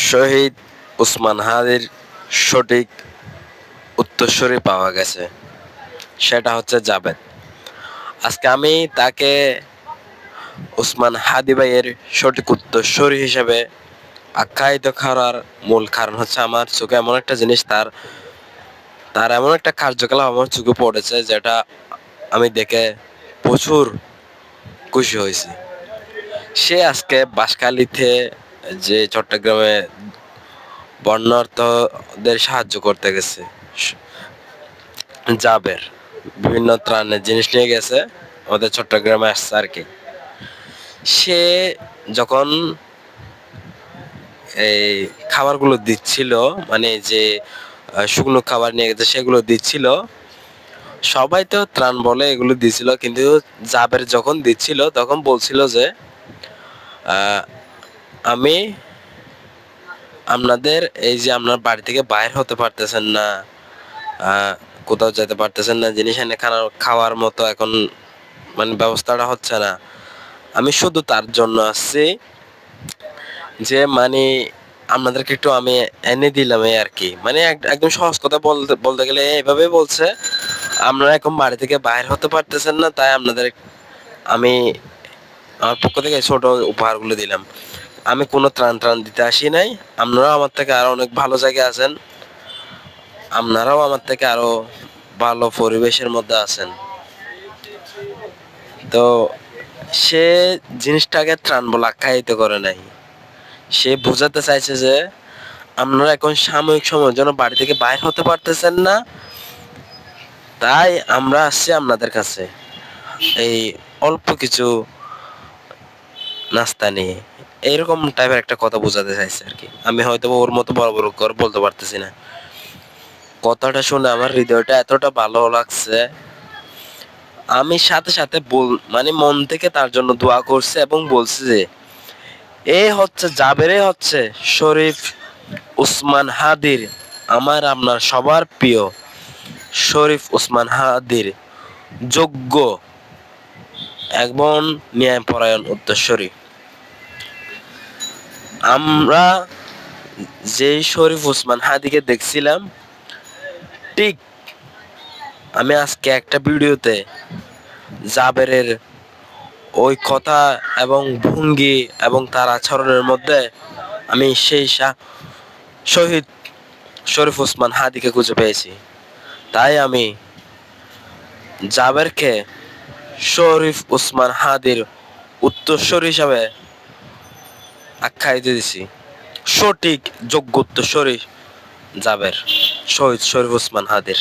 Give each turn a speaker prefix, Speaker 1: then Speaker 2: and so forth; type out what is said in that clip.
Speaker 1: শহীদ ওসমান হাদির সঠিক উত্তরসূরি পাওয়া গেছে, সেটা হচ্ছে জাবেদ। আজকে আমি তাকে ওসমান হাদি ভাইয়ের সঠিক উত্তরসূরি হিসেবে আখ্যায়িত করার মূল কারণ হচ্ছে আমার চোখে এমন একটা জিনিস, তার এমন একটা কার্যকলাপ আমার চোখে পড়েছে যেটা আমি দেখে প্রচুর খুশি হয়েছি। সে আজকে বাঁশখালীতে যে চট্টগ্রামে বন্যার্তদের সাহায্য করতে গেছে, জাবের বিভিন্ন ত্রাণের জিনিস নিয়ে গেছে, আমাদের চট্টগ্রামে আসছে আর কি। সে যখন এই খাবারগুলো দিচ্ছিল, মানে যে শুকনো খাবার নিয়ে গেছে সেগুলো দিচ্ছিল, সবাই তো ত্রাণ বলে এগুলো দিছিল, কিন্তু জাবের যখন দিচ্ছিল তখন বলছিল যে আমি আপনাদের এই যে আপনার বাড়ি থেকে বাইর হতে পারতেছেন না, কোথাও যেতে পারতেছেন না, জিনিস এনে খাওয়ার মতো এখন মানে ব্যবস্থাটা হচ্ছে না, আমি শুধু তার জন্য আসছি যে মানে আপনাদেরকে একটু আমি এনে দিলাম এই আর কি। মানে একদম সহজ কথা বলতে বলতে গেলে এইভাবে বলছে, আপনারা এখন বাড়ি থেকে বাইর হতে পারতেছেন না, তাই আপনাদের আমি আমার পক্ষ থেকে ছোট উপহারগুলো দিলাম। আমি কোনো ত্রাণ দিতে আসি নাই, আপনারাও আমার থেকে আরো অনেক ভালো জায়গায় আছেন, আপনারাও আমার থেকে আরো ভালো পরিবেশের মধ্যে আছেন। তো সে জিনিসটাকে ত্রাণ বলে আখ্যায়িত করে নাই, সে বোঝাতে চাইছে যে আপনারা এখন সাময়িক সময়ের জন্য বাড়ি থেকে বাইর হতে পারতেছেন না, তাই আমরা আসছি আপনাদের কাছে এই অল্প কিছু নাস্তা নিয়ে, এইরকম টাইপের একটা কথা বোঝাতে চাইছে আর কি। আমি হয়তো ওর মতো বড় বড় করে বলতে পারতেছি না। কথাটা শুনে আমার হৃদয়টা এতটা ভালো লাগছে, আমি সাথে সাথে মানে মন থেকে তার জন্য দোয়া করছে এবং বলছে যে এ হচ্ছে জাবেরে হচ্ছে শরীফ ওসমান হাদির, আমার আপনার সবার প্রিয় শরীফ ওসমান হাদির যোগ্য এবং ন্যায়পরায়ণ উত্তরসূরি। আমরা যেই শরীফ ওসমান হাদিকে দেখছিলাম, ঠিক আমি আজকে একটা ভিডিওতে জাবেরের ওই কথা এবং ভঙ্গি এবং তার আচরণের মধ্যে আমি সেই শহীদ শরীফ ওসমান হাদিকে খুঁজে পেয়েছি। তাই আমি জাবেরকে শরীফ ওসমান হাদির উত্তরসূরি হিসাবে আখ্যায়িত দিছি। সঠিক যোগ্য উত্তরসূরি জাবের, শহীদ শরীফ ওসমান হাদির।